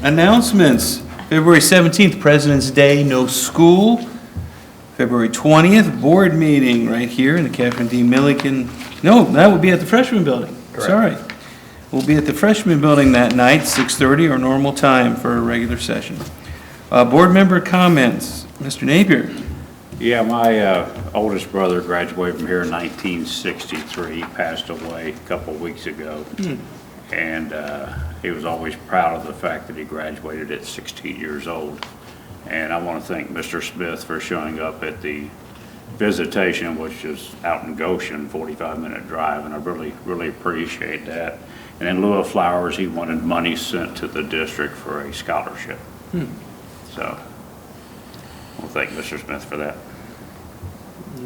Announcements. February 17th, President's Day, no school. February 20th, board meeting right here in the Catherine D. Milliken. No, that will be at the freshman building. Sorry. We'll be at the freshman building that night, 6:30, our normal time for a regular session. Board member comments. Mr. Napier. Yeah, my oldest brother graduated from here in 1963, passed away a couple of weeks ago. And he was always proud of the fact that he graduated at 16 years old. And I want to thank Mr. Smith for showing up at the visitation, which is out in Goshen, 45-minute drive, and I really appreciate that. And in lieu of flowers, he wanted money sent to the district for a scholarship. So I want to thank Mr. Smith for that.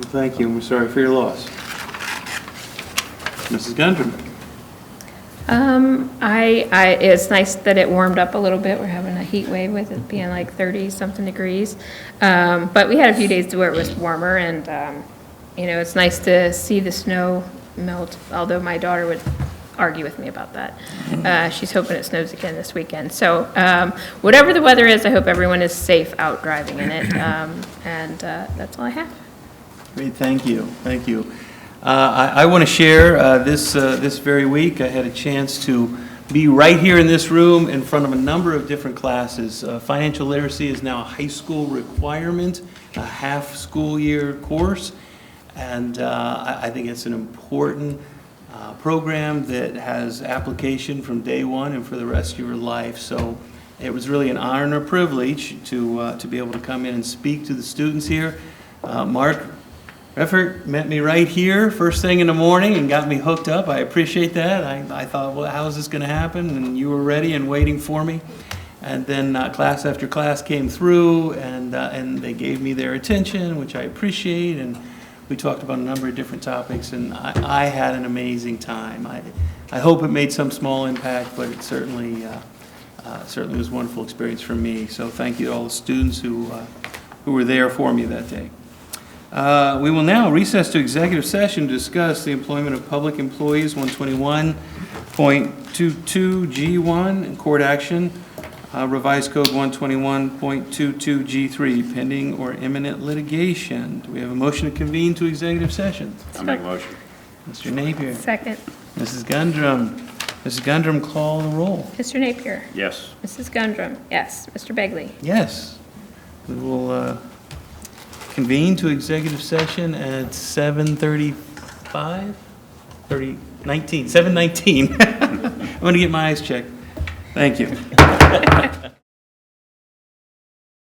Thank you. We're sorry for your loss. Mrs. Gundrum. It's nice that it warmed up a little bit. We're having a heat wave with it being like 30-something degrees. But we had a few days where it was warmer, and, it's nice to see the snow melt, although my daughter would argue with me about that. She's hoping it snows again this weekend. So whatever the weather is, I hope everyone is safe out driving in it. And that's all I have. Great, thank you, thank you. I want to share this very week. I had a chance to be right here in this room in front of a number of different classes. Financial literacy is now a high school requirement, a half school year course, and I think it's an important program that has application from day one and for the rest of your life. So it was really an honor and a privilege to be able to come in and speak to the students here. Mark Reffert met me right here first thing in the morning and got me hooked up. I appreciate that. I thought, well, how is this going to happen? And you were ready and waiting for me. And then class after class came through, and they gave me their attention, which I appreciate. And we talked about a number of different topics, and I had an amazing time. I hope it made some small impact, but it certainly was a wonderful experience for me. So thank you to all the students who were there for me that day. We will now recess to executive session to discuss the employment of public employees, 121.22G1, and court action, revised code 121.22G3, pending or imminent litigation. Do we have a motion to convene to executive session? I make a motion. Mr. Napier. Second. Mrs. Gundrum. Mrs. Gundrum, call the roll. Mr. Napier. Yes. Mrs. Gundrum. Yes. Mr. Begley. Yes. We will convene to executive session at 7:35? 7:19. I'm going to get my eyes checked. Thank you.